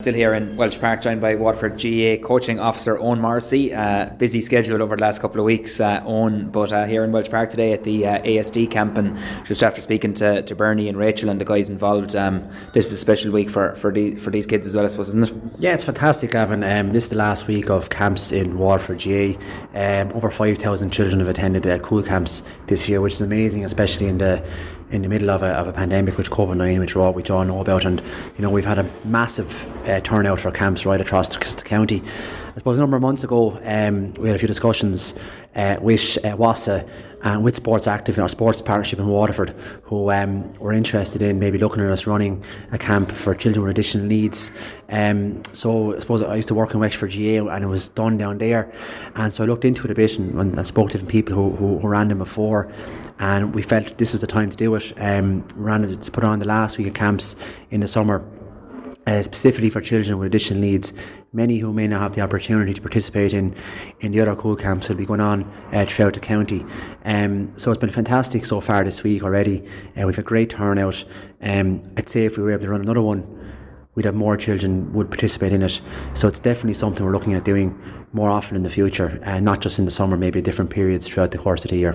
Still here in Walsh Park, joined by Waterford GAA coaching officer Eoin Morrissey. Busy schedule over the last couple of weeks, Eoin, but here in Walsh Park today at the ASD Camp, and just after speaking to Bernie and Rachel and the guys involved, this is a special week for these kids as well, I suppose, isn't it? Yeah, it's fantastic, Gavin. This is the last week of camps in Waterford GAA. Over 5,000 children have attended cool camps this year, which is amazing, especially in the middle of a pandemic with COVID-19, which we all know about. And we've had a massive turnout for camps right across the county. I suppose a number of months ago we had a few discussions with WASA and with Sports Active in our sports partnership in Waterford, who were interested in maybe looking at us running a camp for children with additional needs. So I suppose I used to work in Wexford GAA and it was done down there, and so I looked into it a bit and spoke to different people who ran them before, and we felt this was the time to do it. Ran it to put on the last week of camps in the summer, specifically for children with additional needs. Many who may not have the opportunity to participate in the other cool camps will be going on throughout the county. So it's been fantastic so far this week already. We've had great turnout. I'd say if we were able to run another one, we'd have more children would participate in it. So it's definitely something we're looking at doing more often in the future, and not just in the summer, maybe at different periods throughout the course of the year.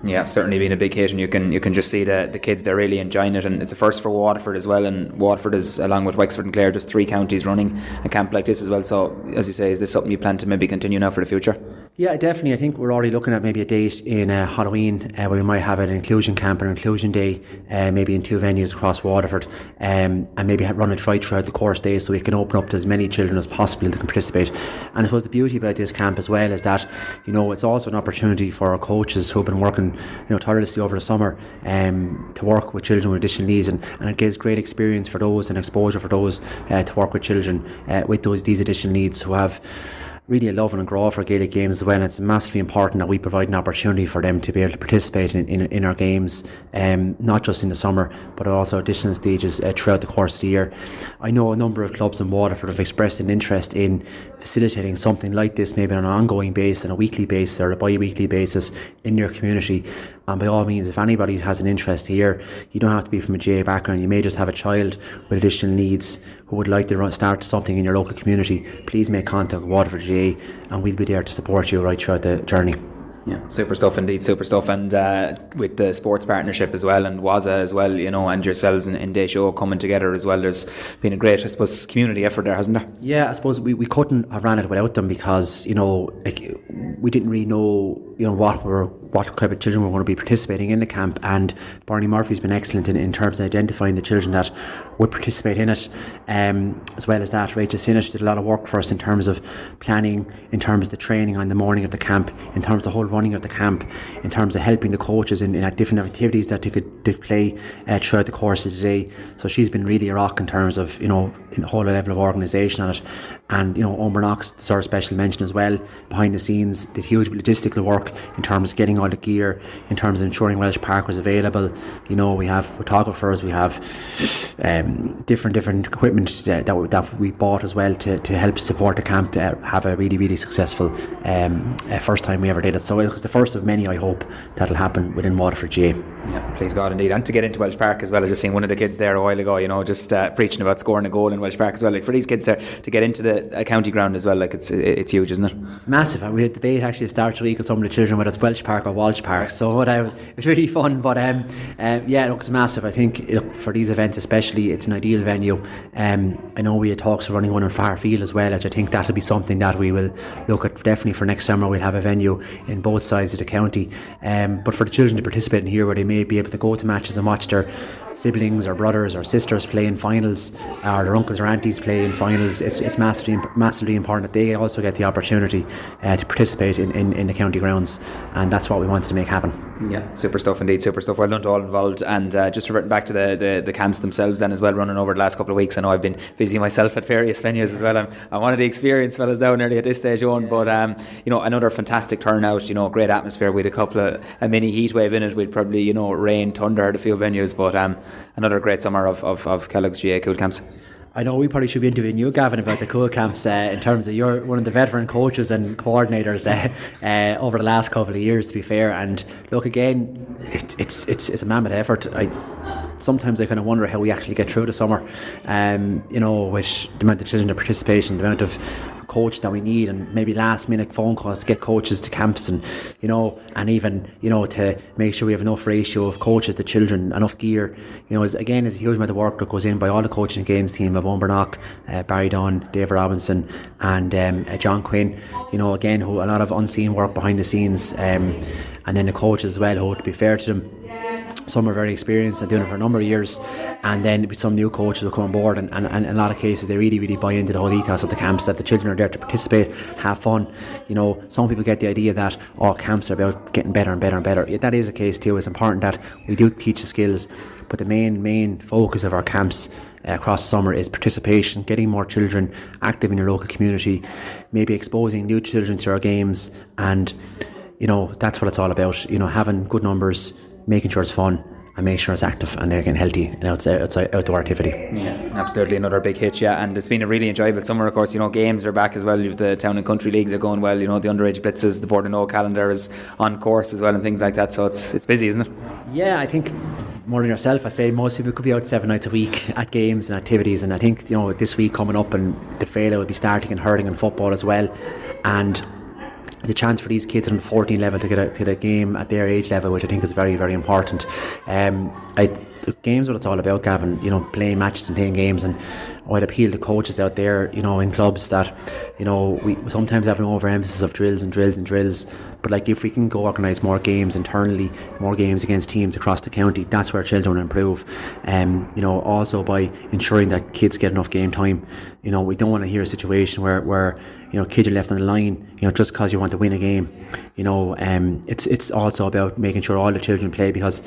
Yeah, certainly been a big hit, and you can just see the kids, they're really enjoying it, and it's a first for Waterford as well. And Waterford is, along with Wexford and Clare, just 3 counties running a camp like this as well. So as you say, is this something you plan to maybe continue now for the future? Yeah, definitely. I think we're already looking at maybe a date in Halloween where we might have an inclusion camp or an inclusion day, maybe in 2 venues across Waterford, and maybe run a try throughout the course days so we can open up to as many children as possible that can participate. And I suppose the beauty about this camp as well is that it's also an opportunity for our coaches who have been working tirelessly over the summer to work with children with additional needs, and it gives great experience for those and exposure for those to work with children with these additional needs who have really a love and a grow for Gaelic games as well. And it's massively important that we provide an opportunity for them to be able to participate in our games, not just in the summer but also additional stages throughout the course of the year. I know a number of clubs in Waterford have expressed an interest in facilitating something like this, maybe on an ongoing basis, on a weekly basis or a bi-weekly basis in your community. And by all means, if anybody has an interest here, you don't have to be from a GAA background. You may just have a child with additional needs who would like to start something in your local community. Please make contact with Waterford GAA and we'll be there to support you right throughout the journey. Yeah, super stuff indeed, super stuff. And with the sports partnership as well, and WASA as well, and yourselves and Deisho coming together as well, there's been a great, I suppose, community effort there, hasn't there? Yeah, I suppose we couldn't have ran it without them, because we didn't really know what type of children were going to be participating in the camp, and Barney Murphy's been excellent in terms of identifying the children that would participate in it. As well as that, Rachel Sinnott did a lot of work for us in terms of planning, in terms of the training on the morning of the camp, in terms of the whole running of the camp, in terms of helping the coaches in different activities that they could display throughout the course of the day. So she's been really a rock in terms of in the whole level of organisation on it. And Omer Knox deserves a special mention as well. Behind the scenes, did huge logistical work in terms of getting all the gear, in terms of ensuring Walsh Park was available. We have photographers, we have different equipment that we bought as well to help support the camp have a really, really successful first time we ever did it. So it was the first of many, I hope, that'll happen within Waterford GAA. Yeah, please God indeed. And to get into Walsh Park as well, I just seen one of the kids there a while ago, just preaching about scoring a goal in Walsh Park as well. Like, for these kids to get into the county ground as well, like it's huge, isn't it? Massive. We had a debate actually to start the week with some of the children whether it's Walsh Park or Walsh Park. So it was really fun. But it's massive. I think for these events especially, it's an ideal venue. I know we had talks of running one in Farfield as well, which I think that'll be something that we will look at definitely for next summer. We'll have a venue in both sides of the county. But for the children to participate in here, where they may be able to go to matches and watch their siblings or brothers or sisters play in finals, or their uncles or aunties play in finals, it's massively important that they also get the opportunity to participate in the county grounds, and that's what we wanted to make happen. Yeah, super stuff indeed, super stuff. Well done to all involved. And just reverting back to the camps themselves then as well, running over the last couple of weeks. I know I've been busy myself at various venues as well. I'm one of the experienced fellas down nearly at this stage, Owen, but another fantastic turnout, great atmosphere. We had a couple of a mini heat wave in it. We'd probably rain, thunder at a few venues, but another great summer of Kellogg's GAA Cool Camps. I know we probably should be interviewing you, Gavin, about the cool camps in terms of you're one of the veteran coaches and coordinators over the last couple of years, to be fair. And look, again, it's a mammoth effort. sometimes I kind of wonder how we actually get through the summer, you know, with the amount of children that participation, the amount of coach that we need, and maybe last minute phone calls to get coaches to camps, and you know, and even, you know, to make sure we have enough ratio of coaches to children, enough gear. You know, again, there's a huge amount of work that goes in by all the coaching and games team of Owen Bernach, Barry Dunn, Dave Robinson, and John Quinn. You know, again, who a lot of unseen work behind the scenes, and then the coaches as well, who, to be fair to them, some are very experienced and doing it for a number of years, and then some new coaches will come on board, and in a lot of cases they really buy into the whole ethos of the camps, that the children are there to participate, have fun. You know, some people get the idea that camps are about getting better and better and better. Yeah, that is the case too. It's important that we do teach the skills, but the main focus of our camps across the summer is participation, getting more children active in your local community, maybe exposing new children to our games, and you know, that's what it's all about. You know, having good numbers, making sure it's fun, and make sure it's active and they're getting healthy and outdoor activity. Yeah, absolutely, another big hit. Yeah, and it's been a really enjoyable summer. Of course, you know, games are back as well. You've the town and country leagues are going well. You know, the underage blitzes, the Board and O calendar is on course as well, and things like that. So it's busy, isn't it? Yeah, I think more than yourself, I say most people could be out 7 nights a week at games and activities, and I think, you know, this week coming up, and the Féile will be starting in hurling and football as well, and the chance for these kids on the 14 level to get a game at their age level, which I think is very, very important. The game's what it's all about, Gavin. You know, playing matches and playing games, and I'd appeal to coaches out there, you know, in clubs, that, you know, we sometimes have an overemphasis of drills, but like, if we can go organise more games internally, more games against teams across the county, that's where children improve. You know, also by ensuring that kids get enough game time. You know, we don't want to hear a situation where you know, kids are left on the line, you know, just because you want to win a game. You know, it's also about making sure all the children play, because,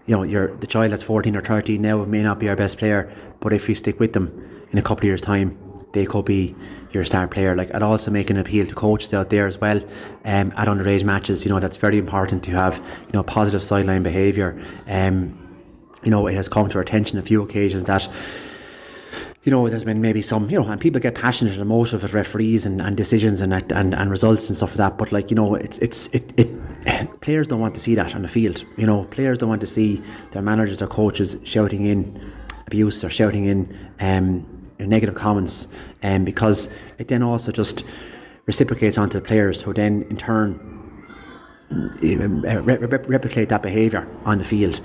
you know, the child that's 14 or 13 now may not be our best player, but if you stick with them in a couple of years' time, they could be your star player. Like, I'd also make an appeal to coaches out there as well, at underage matches. You know, that's very important to have, you know, positive sideline behaviour. You know, it has come to our attention a few occasions that, you know, there's been maybe some, you know, and people get passionate and emotional with referees and decisions and results and stuff like that. But, like, you know, it players don't want to see that on the field. You know, players don't want to see their managers or coaches shouting in abuse or shouting in negative comments, because it then also just reciprocates onto the players, who then in turn replicate that behaviour on the field,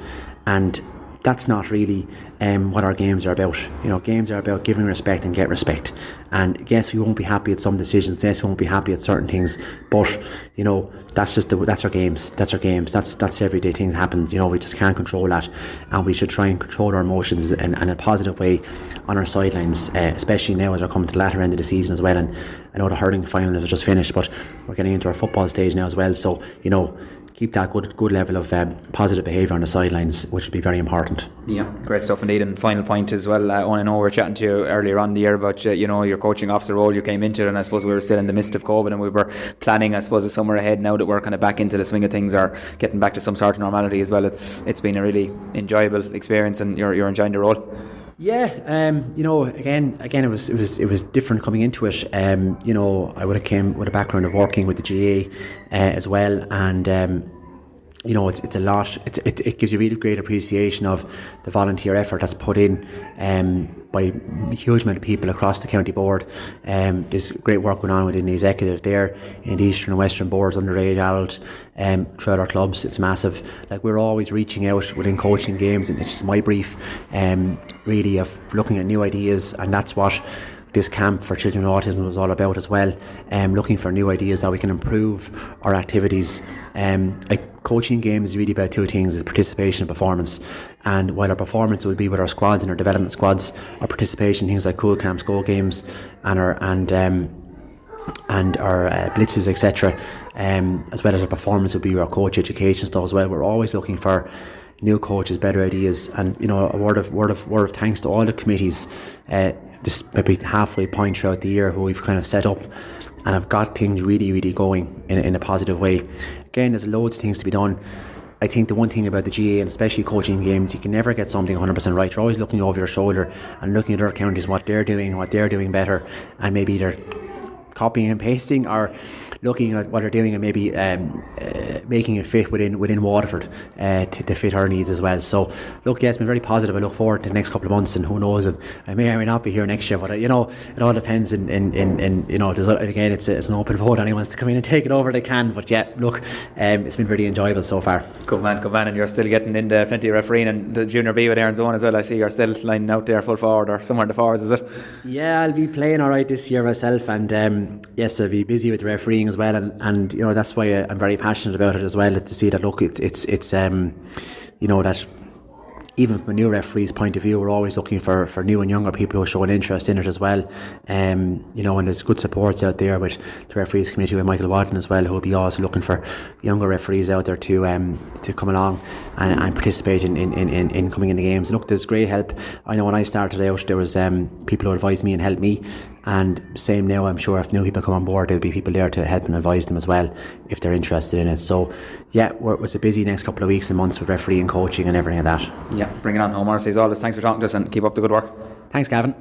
and that's not really what our games are about. You know, games are about giving respect and get respect. And yes, we won't be happy at some decisions. Yes, we won't be happy at certain things. But, you know, that's our games. That's everyday things happen. You know, we just can't control that, and we should try and control our emotions in a positive way on our sidelines, especially now as we're coming to the latter end of the season as well. And I know the hurling final has just finished, but we're getting into our football stage now as well. So, you know, keep that good level of positive behaviour on the sidelines, which would be very important. Yeah, great stuff indeed. And final point as well, Owen, I know we were chatting to you earlier on in the year about you know, your coaching officer role you came into, and I suppose we were still in the midst of COVID, and we were planning, I suppose, the summer ahead. Now that we're kind of back into the swing of things, or getting back to some sort of normality as well, it's been a really enjoyable experience, and you're enjoying the role. Yeah, you know, again, it was different coming into it. You know, I would have came with a background of working with the GAA as well, and you know, it's a lot. It gives you really great appreciation of the volunteer effort that's put in by a huge amount of people across the county board. There's great work going on within the executive there, in the eastern and western boards, underage, adult, throughout our clubs. It's massive. Like, we're always reaching out within coaching games, and it's just my brief, really, of looking at new ideas, and that's what this camp for children with autism was all about as well. Looking for new ideas that we can improve our activities. Like, coaching games is really about two things: is participation and performance. And while our performance will be with our squads and our development squads, our participation, things like cool camps, goal games, and our blitzes, etc., as well as our performance will be our coach education stuff as well. We're always looking for new coaches, better ideas, and, you know, a word of thanks to all the committees. This maybe halfway point throughout the year, who we've kind of set up and have got things really going in a positive way. Again, there's loads of things to be done. I think the one thing about the GAA, and especially coaching games, you can never get something 100% right. You're always looking over your shoulder and looking at other counties, what they're doing better, and maybe either copying and pasting or looking at what they're doing and maybe making it fit within Waterford to fit her needs as well. So look, yeah, it's been very positive. I look forward to the next couple of months, and who knows, I may or may not be here next year, but it all depends. And again, it's an open vote. Anyone wants to come in and take it over, they can. But yeah, look, it's been really enjoyable so far. Good man. And you're still getting into plenty of refereeing and the Junior B with Aaron's Own as well. I see you're still lining out there full forward or somewhere in the forwards, is it? Yeah, I'll be playing all right this year myself, and yes, I'll be busy with the refereeing as well, and that's why I'm very passionate about it as well, to see that look, it's that even from a new referee's point of view, we're always looking for new and younger people who show an interest in it as well. And there's good supports out there with the referees committee with Michael Watton as well, who will be also looking for younger referees out there to come along and participate in coming in the games. And look, there's great help. I know when I started out, there was people who advised me and helped me. And same now, I'm sure if new people come on board, there'll be people there to help and advise them as well if they're interested in it. So yeah, it's a busy next couple of weeks and months with refereeing, coaching and everything like that. Yeah, bring it on home, Morrissey, as always. Thanks for talking to us and keep up the good work. Thanks, Gavin.